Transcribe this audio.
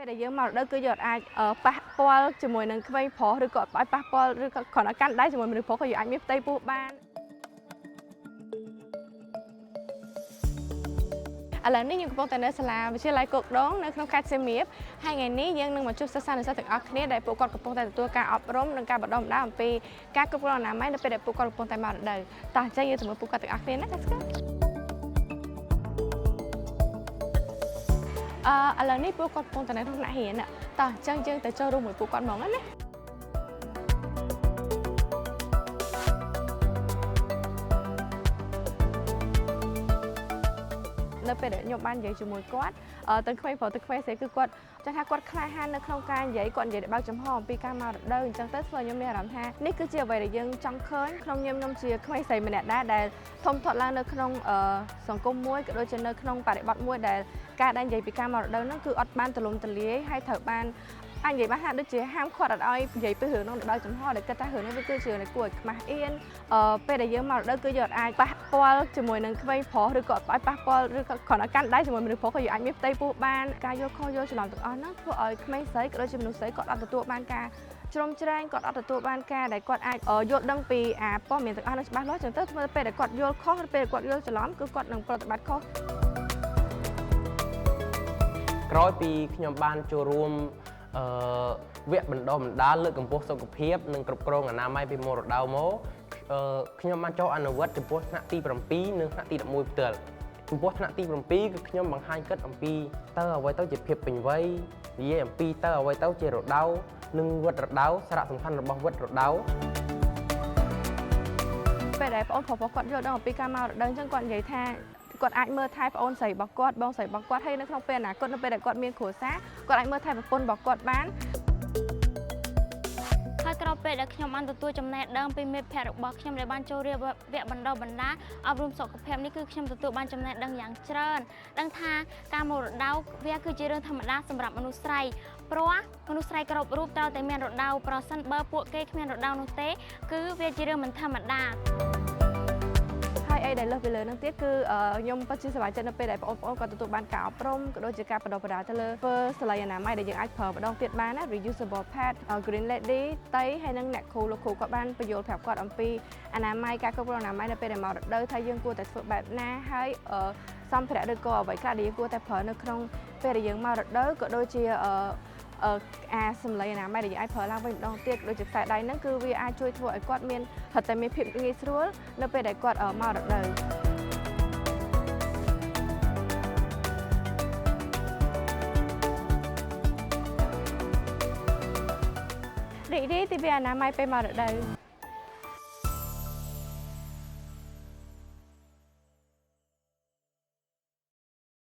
ពេលដែលយើងមករដូវគឺយើងអាចប៉ះពាល់ជាមួយនឹងក្មេងប្រុសឬក៏ឲ្យប៉ះពាល់ឬក៏គ្រាន់តែកាន់ដៃជាមួយមនុស្សប្រុសក៏យើងអាចមានផ្ទៃពោះបានឥឡូវនេះយើងកំពុងតែនៅសាលាវិទ្យាល័យគោកដងនៅក្នុងខេត្តសៀមរាបហើយថ្ងៃនេះយើងនឹងមកជួបសិស្សានុសិស្សទាំងអស់គ្នាដែលពួកគាត់កំពុងតែទទួលការអប់រំនិងការបណ្ដុះបណ្ដាលអំពីការគ្រប់គ្រងអនាម័យនៅពេលដែលពួកគាត់កំពុងតែមករដូវតោះអញ្ចឹងយើងទៅមើលពួកគាត់ទាំងអស់គ្នាណា Let's go ឥឡូវនេះពួកគាត់កំពុងតែនៅក្នុងថ្នាក់រៀនតោះអញ្ចឹងយើងទៅចូលរួមមួយពួកគាត់ហ្មងណានៅពេលដែលខ្ញុំបាននិយាយជាមួយគាត់ទាំងក្មេងប្រុសទាំងក្មេងស្រីគឺគាត់ចង់ថាគាត់ក្លាហាននៅក្នុងការនិយាយគាត់និយាយបើកចំហអំពីការមករដូវអញ្ចឹងទៅធ្វើឲ្យខ្ញុំមានអារម្មណ៍ថានេះគឺជាអ្វីដែលយើងចង់ឃើញក្នុងខ្ញុំជាក្មេងស្រីម្នាក់ដែរដែលធំធាត់ឡើងនៅក្នុងសង្គមមួយក៏ដូចជានៅក្នុងបរិបទមួយដែលការដែលនិយាយពីការមករដូវហ្នឹងគឺអត់បានទូលំទូលាយហើយត្រូវបានអាចនិយាយបានថាដូចជាហាមឃាត់អត់ឲ្យនិយាយពីរឿងនោះដល់ចំហដែលគិតថារឿងនេះវាគឺជារឿងដែលគួរឲ្យខ្មាស់អៀនពេលដែលយើងមករដូវគឺយើងអាចប៉ះពាល់ជាមួយនឹងក្មេងប្រុសឬក៏ឲ្យប៉ះពាល់ឬក៏គ្រាន់តែកាន់ដៃជាមួយមនុស្សប្រុសក៏យើងអាចមានផ្ទៃពោះបានការយល់ខុសយល់ច្រឡំទាំងអស់ហ្នឹងធ្វើឲ្យក្មេងស្រីក៏ដូចជាមនុស្សស្រីគាត់អត់ទទួលបានការជ្រុំជ្រែងគាត់អត់ទទួលបានការដែលគាត់អាចយល់ដឹងពីព័ត៌មានទាំងអស់នោះច្បាស់លាស់ចឹងទៅធ្វើពេលដែលគាត់យល់ខុសឬពេលគាត់យល់ច្រឡំគឺគាត់នឹងប្រតិបត្តិខុសក្រោយពីខ្ញុំបានចូលរួមវគ្គបណ្ដុះបណ្ដាលលើកកម្ពស់សុខភាពនិងគ្រប់គ្រងអនាម័យពីមរតៅមកខ្ញុំបានចូលអនុវត្តចំពោះថ្នាក់ទី7និងថ្នាក់ទី11ផ្ទាល់ចំពោះថ្នាក់ទី7គឺខ្ញុំបង្ហាញគិតអំពីតើអ្វីទៅជាភាពពេញវ័យនិយាយអំពីតើអ្វីទៅជារដូវនិងវត្តរដូវសារៈសំខាន់របស់វត្តរដូវពេលដែលបងប្អូនគាត់យល់ដឹងអំពីការមករដូវអញ្ចឹងគាត់និយាយថាគាត់អាចមើលថែប្អូនស្រីរបស់គាត់បងស្រីរបស់គាត់ហើយនៅក្នុងពេលអនាគតនៅពេលដែលគាត់មានគ្រួសារគាត់អាចមើលថែប្រពន្ធរបស់គាត់បានហើយក្រោយពេលដែលខ្ញុំបានទទួលចំណេះដឹងពីមិត្តភ័ក្តិរបស់ខ្ញុំដែលបានចូលរៀនវគ្គបណ្ដុះបណ្ដាលអប់រំសុខភាពនេះគឺខ្ញុំទទួលបានចំណេះដឹងយ៉ាងច្រើនដឹងថាការមករដូវវាគឺជារឿងធម្មតាសម្រាប់មនុស្សស្រីព្រោះមនុស្សស្រីគ្រប់រូបត្រូវតែមានរដូវប្រសិនបើពួកគេគ្មានរដូវនោះទេគឺវាជារឿងមិនធម្មតាហើយអីដែលលើសពីលើនឹងទៀតគឺខ្ញុំពិតជាសប្បាយចិត្តនៅពេលដែលបងប្អូនគាត់ទទួលបានការអប់រំក៏ដូចជាការបណ្ដុះបណ្ដាលទៅលើធ្វើសាលាអនាម័យដែលយើងអាចប្រើម្ដងទៀតបានណា reusable pad green lady តៃហើយនិងអ្នកគ្រូលោកគ្រូគាត់បានបញ្យល់ប្រាប់គាត់អំពីអនាម័យការគ្រប់គ្រងអនាម័យនៅពេលដែលមករដូវថាយើងគួរតែធ្វើបែបណាហើយសម្ភារៈឬក៏អ្វីខ្លះដែលយើងគួរតែប្រើនៅក្នុងពេលដែលយើងមករដូវក៏ដូចជាសម្លេងអនាម័យដែលយើងអាចប្រើឡើងវិញម្ដងទៀតដូចជាខ្សែដៃហ្នឹងគឺវាអាចជួយធ្វើឲ្យគាត់មានហិតតែមានភាពងាយស្រួលនៅពេលដែលគាត់មករដូវរីករាយទីវាអនាម័យពេលមករដូវ